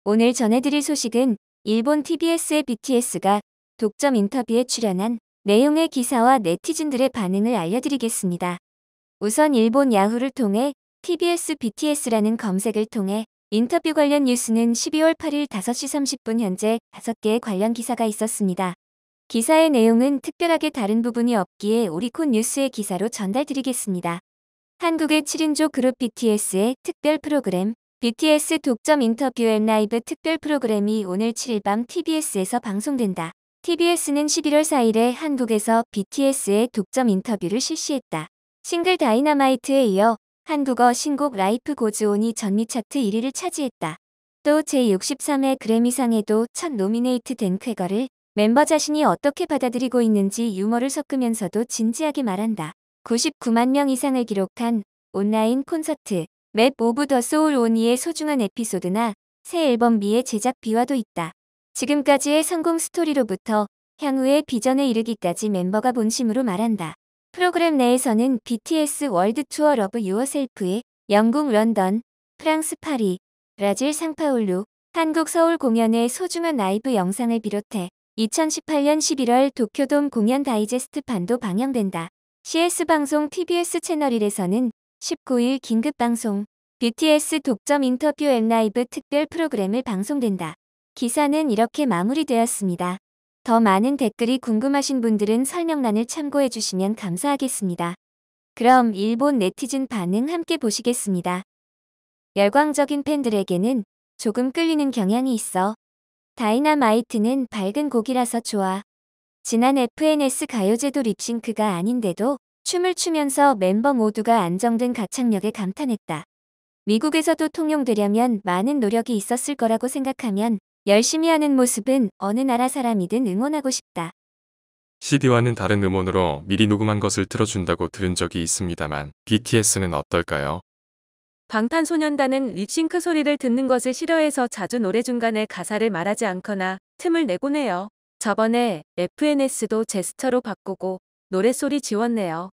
오늘 전해드릴 소식은 일본 TBS의 BTS가 독점 인터뷰에 출연한 내용의 기사와 네티즌들의 반응을 알려드리겠습니다. 우선 일본 야후를 통해 TBS BTS라는 검색을 통해 인터뷰 관련 뉴스는 12월 8일 5시 30분 현재 5개의 관련 기사가 있었습니다. 기사의 내용은 특별하게 다른 부분이 없기에 오리콘 뉴스의 기사로 전달드리겠습니다. 한국의 7인조 그룹 BTS의 특별 프로그램 BTS 독점 인터뷰 앤 라이브 특별 프로그램이 오늘 7일 밤 TBS에서 방송된다. TBS는 11월 4일에 한국에서 BTS의 독점 인터뷰를 실시했다. 싱글 다이너마이트에 이어 한국어 신곡 라이프 고즈온이 전미 차트 1위를 차지했다. 또 제63회 그래미상에도 첫 노미네이트 된 쾌거를 멤버 자신이 어떻게 받아들이고 있는지 유머를 섞으면서도 진지하게 말한다. 99만 명 이상을 기록한 온라인 콘서트 맵 오브 더 소울 오니의 소중한 에피소드나 새 앨범 미의 제작 비화도 있다. 지금까지의 성공 스토리로부터 향후의 비전에 이르기까지 멤버가 본심으로 말한다. 프로그램 내에서는 BTS 월드 투어 러브 유어셀프의 영국 런던, 프랑스 파리, 브라질 상파울루, 한국 서울 공연의 소중한 라이브 영상을 비롯해 2018년 11월 도쿄돔 공연 다이제스트판도 방영된다. CS방송 TBS 채널 1에서는 19일 긴급방송 BTS 독점 인터뷰 앤 라이브 특별 프로그램을 방송된다. 기사는 이렇게 마무리되었습니다. 더 많은 댓글이 궁금하신 분들은 설명란을 참고해 주시면 감사하겠습니다. 그럼 일본 네티즌 반응 함께 보시겠습니다. 열광적인 팬들에게는 조금 끌리는 경향이 있어. 다이너마이트는 밝은 곡이라서 좋아. 지난 FNS 가요제도 립싱크가 아닌데도 춤을 추면서 멤버 모두가 안정된 가창력에 감탄했다. 미국에서도 통용되려면 많은 노력이 있었을 거라고 생각하면 열심히 하는 모습은 어느 나라 사람이든 응원하고 싶다. CD와는 다른 음원으로 미리 녹음한 것을 틀어준다고 들은 적이 있습니다만 BTS는 어떨까요? 방탄소년단은 립싱크 소리를 듣는 것을 싫어해서 자주 노래 중간에 가사를 말하지 않거나 틈을 내곤 해요. 저번에 FNS도 제스처로 바꾸고 노랫소리 지웠네요.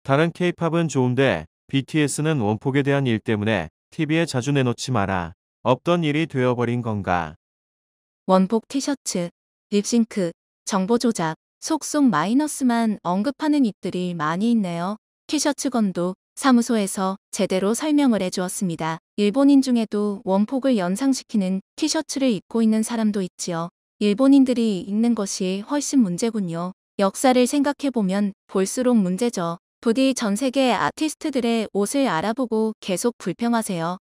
다른 K-팝은 좋은데 BTS는 원폭에 대한 일 때문에 TV에 자주 내놓지 마라. 없던 일이 되어버린 건가? 원복 티셔츠, 립싱크, 정보 조작, 속속 마이너스만 언급하는 입들이 많이 있네요. 티셔츠 건도 사무소에서 제대로 설명을 해주었습니다. 일본인 중에도 원폭을 연상시키는 티셔츠를 입고 있는 사람도 있지요. 일본인들이 입는 것이 훨씬 문제군요. 역사를 생각해보면 볼수록 문제죠. 부디 전 세계 아티스트들의 옷을 알아보고 계속 불평하세요.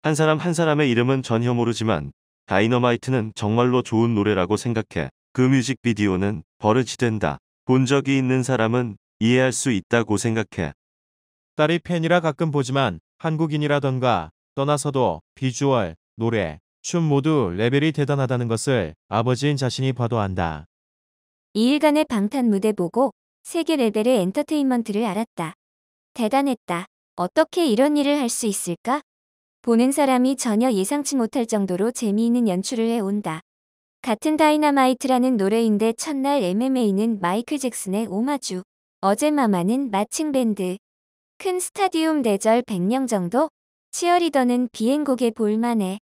한 사람 한 사람의 이름은 전혀 모르지만 다이너마이트는 정말로 좋은 노래라고 생각해. 그 뮤직비디오는 버릇이 된다. 본 적이 있는 사람은 이해할 수 있다고 생각해. 딸이 팬이라 가끔 보지만 한국인이라던가 떠나서도 비주얼, 노래, 춤 모두 레벨이 대단하다는 것을 아버지인 자신이 봐도 안다. 2일간의 방탄 무대 보고 세계 레벨의 엔터테인먼트를 알았다. 대단했다. 어떻게 이런 일을 할 수 있을까? 보는 사람이 전혀 예상치 못할 정도로 재미있는 연출을 해온다. 같은 다이너마이트라는 노래인데 첫날 MMA는 마이클 잭슨의 오마주, 어제마마는 마칭 밴드, 큰 스타디움 내절 100명 정도? 치어리더는 비행곡에 볼만해.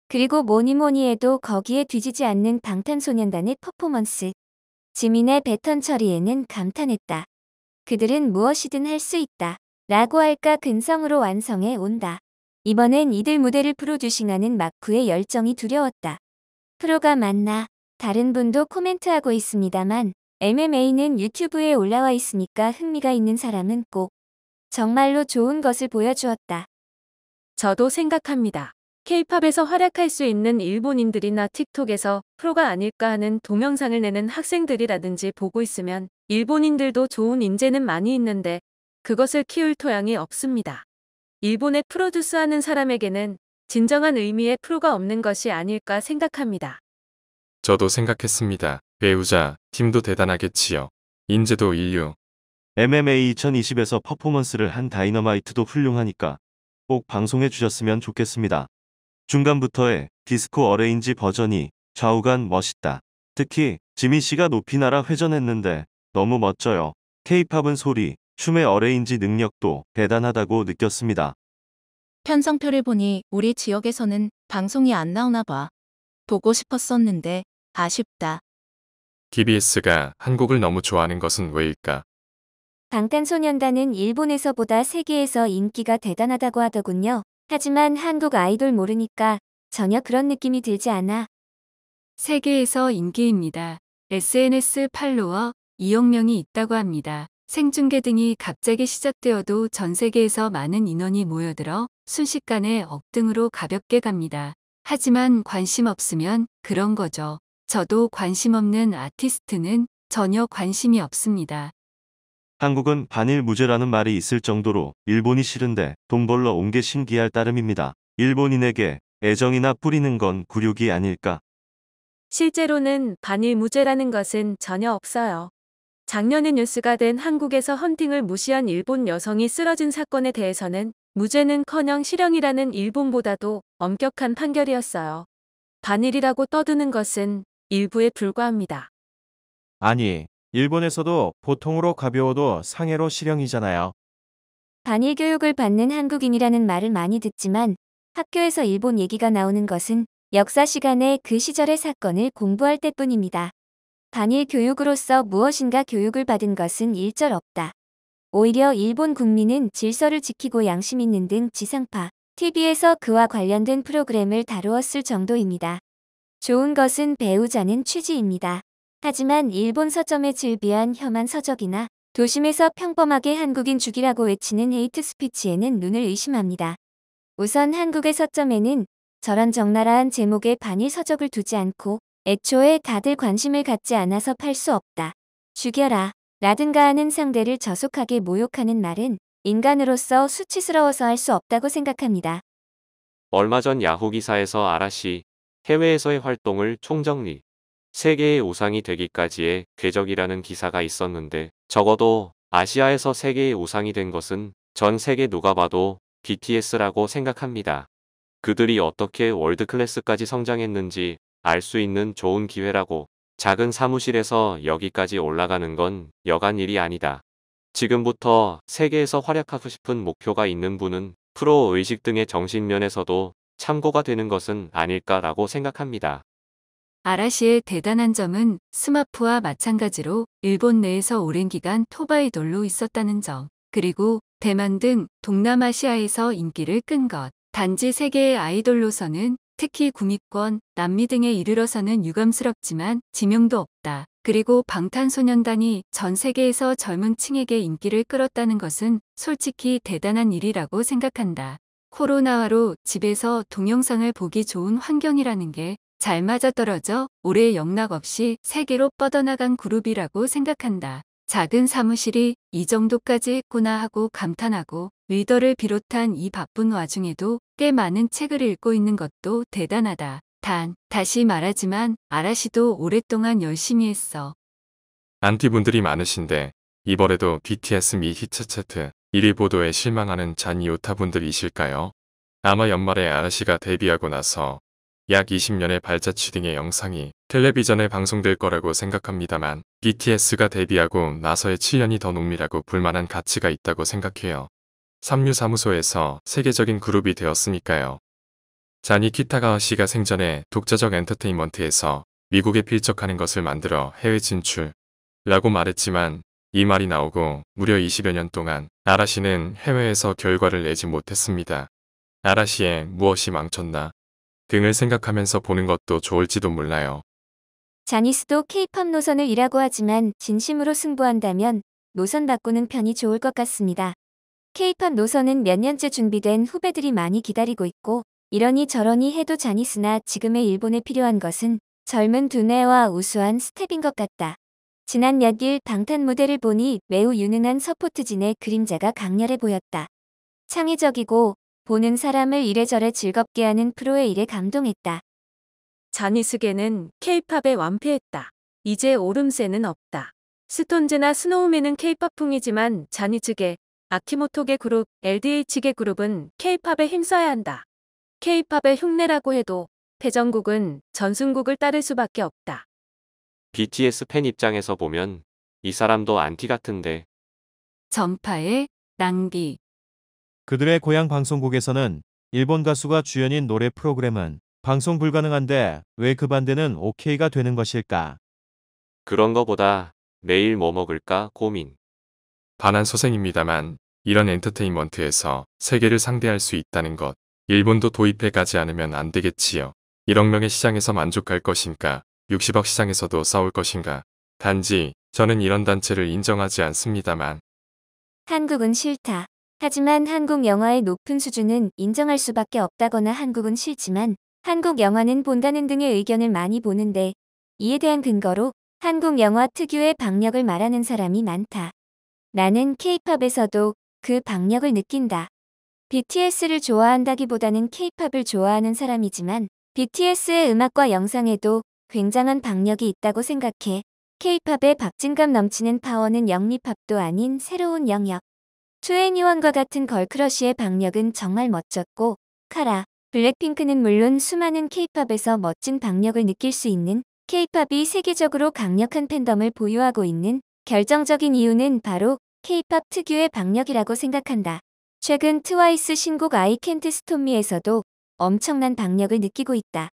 그리고 뭐니뭐니 해도 거기에 뒤지지 않는 방탄소년단의 퍼포먼스. 지민의 배턴 처리에는 감탄했다. 그들은 무엇이든 할 수 있다. 라고 할까 근성으로 완성해 온다. 이번엔 이들 무대를 프로듀싱하는 마쿠의 열정이 두려웠다. 프로가 맞나? 다른 분도 코멘트하고 있습니다만 MMA는 유튜브에 올라와 있으니까 흥미가 있는 사람은 꼭 정말로 좋은 것을 보여주었다. 저도 생각합니다. K-팝에서 활약할 수 있는 일본인들이나 틱톡에서 프로가 아닐까 하는 동영상을 내는 학생들이라든지 보고 있으면 일본인들도 좋은 인재는 많이 있는데 그것을 키울 토양이 없습니다. 일본에 프로듀스하는 사람에게는 진정한 의미의 프로가 없는 것이 아닐까 생각합니다. 저도 생각했습니다. 배우자, 팀도 대단하겠지요. 인재도 인류. MMA 2020에서 퍼포먼스를 한 다이너마이트도 훌륭하니까 꼭 방송해 주셨으면 좋겠습니다. 중간부터의 디스코 어레인지 버전이 좌우간 멋있다. 특히 지민 씨가 높이 날아 회전했는데 너무 멋져요. K-팝은 소리, 춤의 어레인지 능력도 대단하다고 느꼈습니다. 편성표를 보니 우리 지역에서는 방송이 안 나오나 봐. 보고 싶었었는데 아쉽다. TBS가 한국을 너무 좋아하는 것은 왜일까? 방탄소년단은 일본에서보다 세계에서 인기가 대단하다고 하더군요. 하지만 한국 아이돌 모르니까 전혀 그런 느낌이 들지 않아. 세계에서 인기입니다. SNS 팔로워 2억 명이 있다고 합니다. 생중계 등이 갑자기 시작되어도 전 세계에서 많은 인원이 모여들어 순식간에 억등으로 가볍게 갑니다. 하지만 관심 없으면 그런 거죠. 저도 관심 없는 아티스트는 전혀 관심이 없습니다. 한국은 반일 무죄라는 말이 있을 정도로 일본이 싫은데 돈 벌러 온 게 신기할 따름입니다. 일본인에게 애정이나 뿌리는 건 굴욕이 아닐까. 실제로는 반일 무죄라는 것은 전혀 없어요. 작년에 뉴스가 된 한국에서 헌팅을 무시한 일본 여성이 쓰러진 사건에 대해서는 무죄는커녕 실형이라는 일본보다도 엄격한 판결이었어요. 반일이라고 떠드는 것은 일부에 불과합니다. 아니, 일본에서도 보통으로 가벼워도 상해로 실형이잖아요. 반일 교육을 받는 한국인이라는 말을 많이 듣지만 학교에서 일본 얘기가 나오는 것은 역사 시간에 그 시절의 사건을 공부할 때뿐입니다. 반일 교육으로서 무엇인가 교육을 받은 것은 일절 없다. 오히려 일본 국민은 질서를 지키고 양심 있는 등 지상파, TV에서 그와 관련된 프로그램을 다루었을 정도입니다. 좋은 것은 배우자는 취지입니다. 하지만 일본 서점에 질비한 혐한 서적이나 도심에서 평범하게 한국인 죽이라고 외치는 헤이트 스피치에는 눈을 의심합니다. 우선 한국의 서점에는 저런 적나라한 제목의 반일 서적을 두지 않고 애초에 다들 관심을 갖지 않아서 팔 수 없다. 죽여라 라든가 하는 상대를 저속하게 모욕하는 말은 인간으로서 수치스러워서 할 수 없다고 생각합니다. 얼마 전 야후 기사에서 아라시 해외에서의 활동을 총정리, 세계의 우상이 되기까지의 궤적이라는 기사가 있었는데 적어도 아시아에서 세계의 우상이 된 것은 전 세계 누가 봐도 BTS라고 생각합니다. 그들이 어떻게 월드클래스까지 성장했는지 알 수 있는 좋은 기회라고. 작은 사무실에서 여기까지 올라가는 건 여간 일이 아니다. 지금부터 세계에서 활약하고 싶은 목표가 있는 분은 프로 의식 등의 정신면에서도 참고가 되는 것은 아닐까라고 생각합니다. 아라시의 대단한 점은 스마프와 마찬가지로 일본 내에서 오랜 기간 톱아이돌로 있었다는 점, 그리고 대만 등 동남아시아에서 인기를 끈 것. 단지 세계의 아이돌로서는 특히 구미권, 남미 등에 이르러서는 유감스럽지만 지명도 없다. 그리고 방탄소년단이 전 세계에서 젊은 층에게 인기를 끌었다는 것은 솔직히 대단한 일이라고 생각한다. 코로나화로 집에서 동영상을 보기 좋은 환경이라는 게 잘 맞아떨어져 올해 영락 없이 세계로 뻗어나간 그룹이라고 생각한다. 작은 사무실이 이 정도까지 했구나 하고 감탄하고 리더를 비롯한 이 바쁜 와중에도 꽤 많은 책을 읽고 있는 것도 대단하다. 다시 말하지만 아라시도 오랫동안 열심히 했어. 안티분들이 많으신데 이번에도 BTS 미 히트 차트 1위 보도에 실망하는 잔이 오타분들이실까요? 아마 연말에 아라시가 데뷔하고 나서 약 20년의 발자취 등의 영상이 텔레비전에 방송될 거라고 생각합니다만 BTS가 데뷔하고 나서의 7년이 더 농밀하고 불만한 가치가 있다고 생각해요. 삼류사무소에서 세계적인 그룹이 되었으니까요. 자니 키타가와 씨가 생전에 독자적 엔터테인먼트에서 미국에 필적하는 것을 만들어 해외 진출 라고 말했지만 이 말이 나오고 무려 20여 년 동안 아라시는 해외에서 결과를 내지 못했습니다. 아라시의 무엇이 망쳤나 등을 생각하면서 보는 것도 좋을지도 몰라요. 자니스도 K-팝 노선을 이라고 하지만 진심으로 승부한다면 노선 바꾸는 편이 좋을 것 같습니다. K-팝 노선은 몇 년째 준비된 후배들이 많이 기다리고 있고 이러니 저러니 해도 자니스나 지금의 일본에 필요한 것은 젊은 두뇌와 우수한 스텝인 것 같다. 지난 몇일 방탄 무대를 보니 매우 유능한 서포트진의 그림자가 강렬해 보였다. 창의적이고 보는 사람을 이래저래 즐겁게 하는 프로의 일에 감동했다. 자니스계는 K-팝에 완패했다. 이제 오름세는 없다. 스톤즈나 스노우맨은 K-팝풍이지만 자니스계, 아키모토계 그룹, LDH계 그룹은 K-팝에 힘써야 한다. K-팝의 흉내라고 해도 패전국은 전순국을 따를 수밖에 없다. BTS 팬 입장에서 보면 이 사람도 안티 같은데. 전파의 낭비. 그들의 고향 방송국에서는 일본 가수가 주연인 노래 프로그램은 방송 불가능한데 왜 그 반대는 오케이가 되는 것일까? 그런 거보다 내일 뭐 먹을까 고민. 반환소생입니다만 이런 엔터테인먼트에서 세계를 상대할 수 있다는 것, 일본도 도입해 가지 않으면 안 되겠지요. 1억 명의 시장에서 만족할 것인가, 60억 시장에서도 싸울 것인가. 단지 저는 이런 단체를 인정하지 않습니다만 한국은 싫다. 하지만 한국 영화의 높은 수준은 인정할 수밖에 없다거나 한국은 싫지만 한국 영화는 본다는 등의 의견을 많이 보는데 이에 대한 근거로 한국 영화 특유의 박력을 말하는 사람이 많다. 나는 K-팝에서도 그 박력을 느낀다. BTS를 좋아한다기보다는 K-팝을 좋아하는 사람이지만 BTS의 음악과 영상에도 굉장한 박력이 있다고 생각해. K-팝의 박진감 넘치는 파워는 영미팝도 아닌 새로운 영역. 2NE1과 같은 걸크러쉬의 박력은 정말 멋졌고 카라, 블랙핑크는 물론 수많은 K-팝에서 멋진 박력을 느낄 수 있는 K-팝이 세계적으로 강력한 팬덤을 보유하고 있는 결정적인 이유는 바로 K-팝 특유의 박력이라고 생각한다. 최근 트와이스 신곡 I Can't Stop Me에서도 엄청난 박력을 느끼고 있다.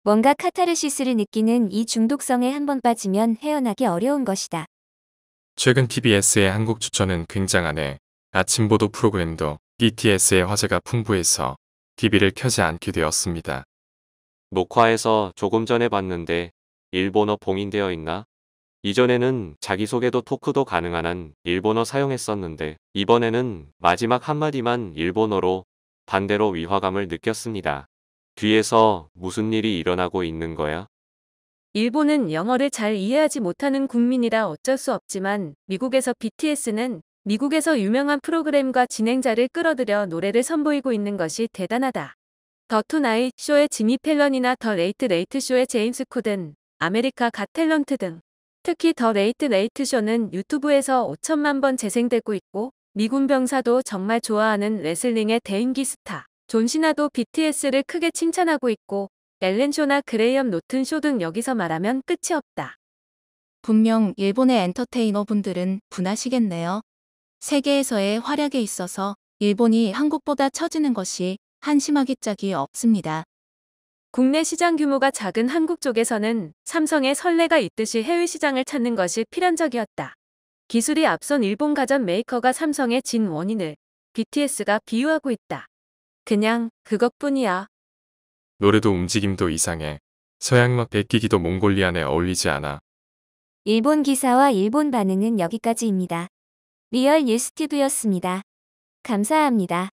뭔가 카타르시스를 느끼는 이 중독성에 한번 빠지면 헤어나기 어려운 것이다. 최근 TBS의 한국 추천은 굉장하네. 아침 보도 프로그램도 BTS의 화제가 풍부해서 TV를 켜지 않게 되었습니다. 녹화해서 조금 전에 봤는데 일본어 봉인되어 있나? 이전에는 자기소개도 토크도 가능한 한 일본어 사용했었는데 이번에는 마지막 한마디만 일본어로 반대로 위화감을 느꼈습니다. 뒤에서 무슨 일이 일어나고 있는 거야? 일본은 영어를 잘 이해하지 못하는 국민이라 어쩔 수 없지만 미국에서 BTS는 미국에서 유명한 프로그램과 진행자를 끌어들여 노래를 선보이고 있는 것이 대단하다. 더 투나잇 쇼의 지미 펠런이나 더 레이트 레이트 쇼의 제임스 코든, 아메리카 갓 탤런트 등 특히 더 레이트 레이트 쇼는 유튜브에서 5천만 번 재생되고 있고 미군 병사도 정말 좋아하는 레슬링의 대인기 스타 존 시나도 BTS를 크게 칭찬하고 있고 엘렌 쇼나 그레이엄 노튼 쇼 등 여기서 말하면 끝이 없다. 분명 일본의 엔터테이너 분들은 분하시겠네요. 세계에서의 활약에 있어서 일본이 한국보다 처지는 것이 한심하기 짝이 없습니다. 국내 시장 규모가 작은 한국 쪽에서는 삼성의 선례가 있듯이 해외 시장을 찾는 것이 필연적이었다. 기술이 앞선 일본 가전 메이커가 삼성의 진 원인을 BTS가 비유하고 있다. 그냥 그것뿐이야. 노래도 움직임도 이상해. 서양막 베끼기도 몽골리안에 어울리지 않아. 일본 기사와 일본 반응은 여기까지입니다. 리얼 뉴스티브였습니다. 감사합니다.